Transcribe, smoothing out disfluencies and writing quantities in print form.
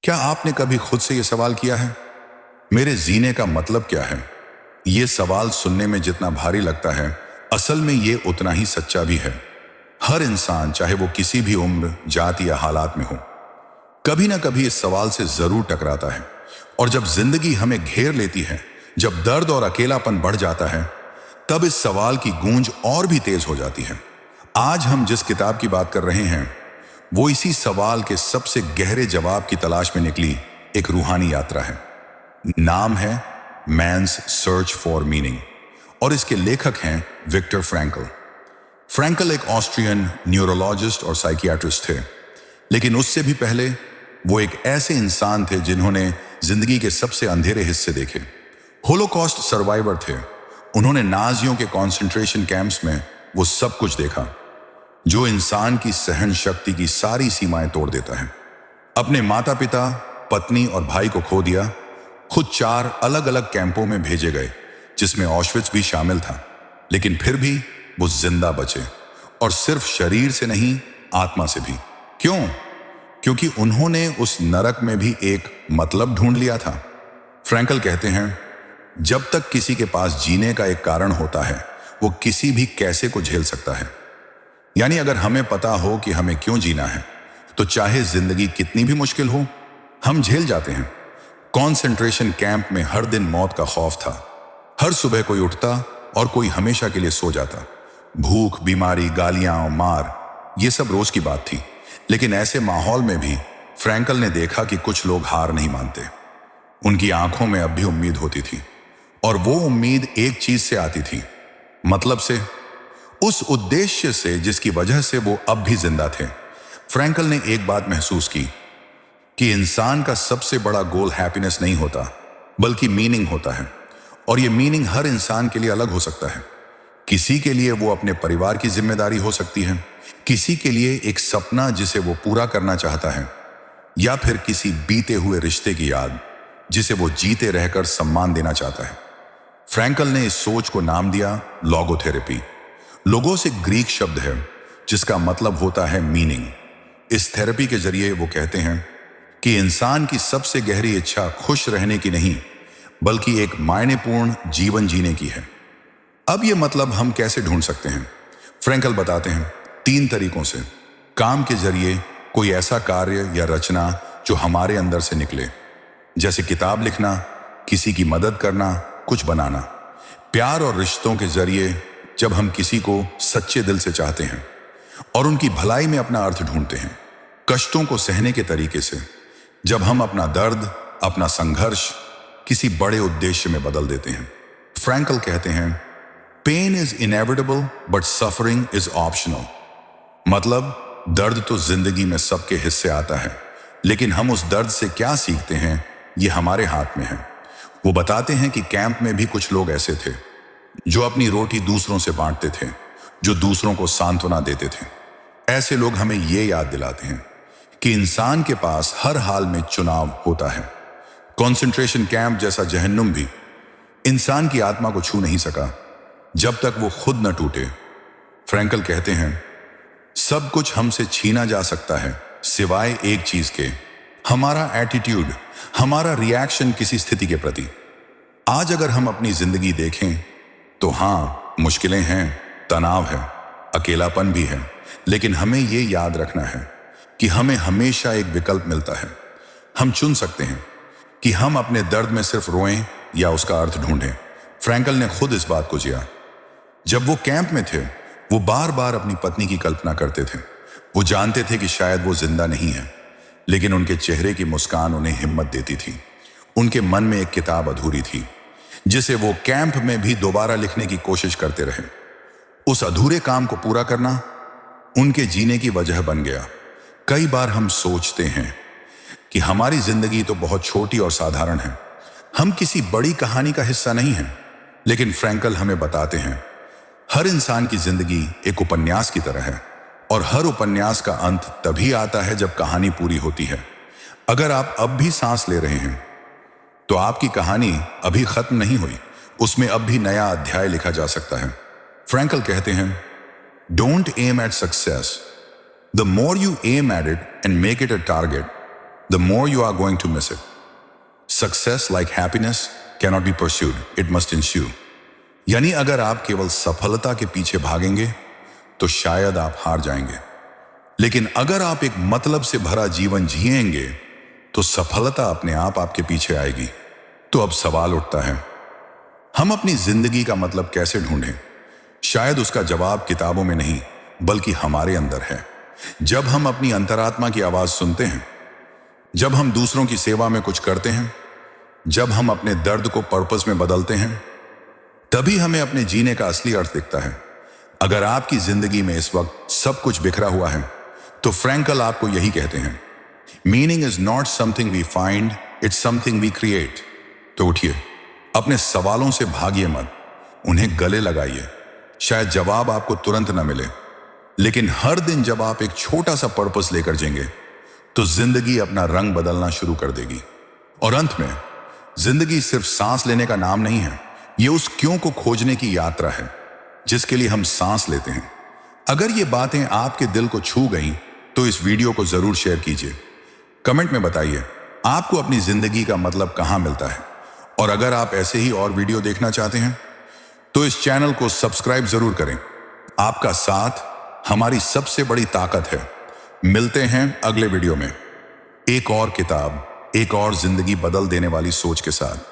क्या आपने कभी खुद से यह सवाल किया है, मेरे जीने का मतलब क्या है? ये सवाल सुनने में जितना भारी लगता है, असल में ये उतना ही सच्चा भी है। हर इंसान, चाहे वो किसी भी उम्र, जाति या हालात में हो, कभी ना कभी इस सवाल से जरूर टकराता है। और जब जिंदगी हमें घेर लेती है, जब दर्द और अकेलापन बढ़ जाता है, तब इस सवाल की गूंज और भी तेज हो जाती है। आज हम जिस किताब की बात कर रहे हैं, वो इसी सवाल के सबसे गहरे जवाब की तलाश में निकली एक रूहानी यात्रा है। नाम है मैन्स सर्च फॉर मीनिंग, और इसके लेखक हैं विक्टर फ्रैंकल। फ्रैंकल एक ऑस्ट्रियन न्यूरोलॉजिस्ट और साइकियाट्रिस्ट थे, लेकिन उससे भी पहले वो एक ऐसे इंसान थे जिन्होंने जिंदगी के सबसे अंधेरे हिस्से देखे। होलोकॉस्ट सर्वाइवर थे। उन्होंने नाजियों के कॉन्सेंट्रेशन कैंप्स में वो सब कुछ देखा जो इंसान की सहन शक्ति की सारी सीमाएं तोड़ देता है। अपने माता पिता, पत्नी और भाई को खो दिया। खुद 4 अलग अलग कैंपों में भेजे गए, जिसमें ऑश्विट्ज भी शामिल था। लेकिन फिर भी वो जिंदा बचे, और सिर्फ शरीर से नहीं, आत्मा से भी। क्यों? क्योंकि उन्होंने उस नरक में भी एक मतलब ढूंढ लिया था। फ्रैंकल कहते हैं, जब तक किसी के पास जीने का एक कारण होता है, वो किसी भी कैसे को झेल सकता है। यानी अगर हमें पता हो कि हमें क्यों जीना है, तो चाहे जिंदगी कितनी भी मुश्किल हो, हम झेल जाते हैं। कॉन्सेंट्रेशन कैंप में हर दिन मौत का खौफ था। हर सुबह कोई उठता और कोई हमेशा के लिए सो जाता। भूख, बीमारी, गालियां और मार, ये सब रोज की बात थी। लेकिन ऐसे माहौल में भी फ्रैंकल ने देखा कि कुछ लोग हार नहीं मानते। उनकी आंखों में अब भी उम्मीद होती थी, और वो उम्मीद एक चीज से आती थी, मतलब से, उस उद्देश्य से जिसकी वजह से वो अब भी जिंदा थे। फ्रैंकल ने एक बात महसूस की कि इंसान का सबसे बड़ा गोल हैप्पीनेस नहीं होता, बल्कि मीनिंग होता है। और ये मीनिंग हर इंसान के लिए अलग हो सकता है। किसी के लिए वो अपने परिवार की जिम्मेदारी हो सकती है, किसी के लिए एक सपना जिसे वो पूरा करना चाहता है, या फिर किसी बीते हुए रिश्ते की याद जिसे वो जीते रहकर सम्मान देना चाहता है। फ्रैंकल ने इस सोच को नाम दिया लोगोथेरेपी। लोगोस एक ग्रीक शब्द है जिसका मतलब होता है मीनिंग। इस थेरेपी के जरिए वो कहते हैं कि इंसान की सबसे गहरी इच्छा खुश रहने की नहीं, बल्कि एक मायनेपूर्ण जीवन जीने की है। अब ये मतलब हम कैसे ढूंढ सकते हैं? फ्रैंकल बताते हैं 3 तरीकों से। काम के जरिए, कोई ऐसा कार्य या रचना जो हमारे अंदर से निकले, जैसे किताब लिखना, किसी की मदद करना, कुछ बनाना। प्यार और रिश्तों के जरिए, जब हम किसी को सच्चे दिल से चाहते हैं और उनकी भलाई में अपना अर्थ ढूंढते हैं। कष्टों को सहने के तरीके से, जब हम अपना दर्द, अपना संघर्ष किसी बड़े उद्देश्य में बदल देते हैं। फ्रैंकल कहते हैं, pain is inevitable but suffering is optional. मतलब दर्द तो जिंदगी में सबके हिस्से आता है, लेकिन हम उस दर्द से क्या सीखते हैं, ये हमारे हाथ में है। वो बताते हैं कि कैंप में भी कुछ लोग ऐसे थे जो अपनी रोटी दूसरों से बांटते थे, जो दूसरों को सांत्वना देते थे। ऐसे लोग हमें ये याद दिलाते हैं कि इंसान के पास हर हाल में चुनाव होता है। कॉन्सेंट्रेशन कैंप जैसा जहन्नुम भी इंसान की आत्मा को छू नहीं सका जब तक वो खुद न टूटे। फ्रैंकल कहते हैं, सब कुछ हमसे छीना जा सकता है सिवाय एक चीज के, हमारा एटीट्यूड, हमारा रिएक्शन किसी स्थिति के प्रति। आज अगर हम अपनी जिंदगी देखें तो हाँ, मुश्किलें हैं, तनाव है, अकेलापन भी है, लेकिन हमें ये याद रखना है कि हमें हमेशा एक विकल्प मिलता है। हम चुन सकते हैं कि हम अपने दर्द में सिर्फ रोएं या उसका अर्थ ढूंढें। फ्रैंकल ने खुद इस बात को जिया। जब वो कैंप में थे, वो बार बार अपनी पत्नी की कल्पना करते थे। वो जानते थे कि शायद वो जिंदा नहीं है, लेकिन उनके चेहरे की मुस्कान उन्हें हिम्मत देती थी। उनके मन में एक किताब अधूरी थी, जिसे वो कैंप में भी दोबारा लिखने की कोशिश करते रहे। उस अधूरे काम को पूरा करना उनके जीने की वजह बन गया। कई बार हम सोचते हैं कि हमारी जिंदगी तो बहुत छोटी और साधारण है, हम किसी बड़ी कहानी का हिस्सा नहीं हैं। लेकिन फ्रैंकल हमें बताते हैं, हर इंसान की जिंदगी एक उपन्यास की तरह है, और हर उपन्यास का अंत तभी आता है जब कहानी पूरी होती है। अगर आप अब भी सांस ले रहे हैं, तो आपकी कहानी अभी खत्म नहीं हुई, उसमें अब भी नया अध्याय लिखा जा सकता है। फ्रैंकल कहते हैं, don't aim at success, the more you aim at it and make it a target, the more you are going to miss it. Success, like happiness, cannot be pursued, it must ensue. यानी अगर आप केवल सफलता के पीछे भागेंगे तो शायद आप हार जाएंगे, लेकिन अगर आप एक मतलब से भरा जीवन जिएंगे तो सफलता अपने आप आपके पीछे आएगी। तो अब सवाल उठता है, हम अपनी जिंदगी का मतलब कैसे ढूंढें? शायद उसका जवाब किताबों में नहीं बल्कि हमारे अंदर है। जब हम अपनी अंतरात्मा की आवाज सुनते हैं, जब हम दूसरों की सेवा में कुछ करते हैं, जब हम अपने दर्द को पर्पस में बदलते हैं, तभी हमें अपने जीने का असली अर्थ दिखता है। अगर आपकी जिंदगी में इस वक्त सब कुछ बिखरा हुआ है तो फ्रैंकल आपको यही कहते हैं, meaning is not something we find, it's something we create. तो उठिए, अपने सवालों से भागिए मत, उन्हें गले लगाइए। शायद जवाब आपको तुरंत न मिले, लेकिन हर दिन जब आप एक छोटा सा पर्पस लेकर जाएंगे तो जिंदगी अपना रंग बदलना शुरू कर देगी। और अंत में, जिंदगी सिर्फ सांस लेने का नाम नहीं है, ये उस क्यों को खोजने की यात्रा है जिसके लिए हम सांस लेते हैं। अगर ये बातें आपके दिल को छू गईं तो इस वीडियो को जरूर शेयर कीजिए। कमेंट में बताइए आपको अपनी जिंदगी का मतलब कहां मिलता है। और अगर आप ऐसे ही और वीडियो देखना चाहते हैं तो इस चैनल को सब्सक्राइब जरूर करें। आपका साथ हमारी सबसे बड़ी ताकत है। मिलते हैं अगले वीडियो में एक और किताब, एक और जिंदगी बदल देने वाली सोच के साथ।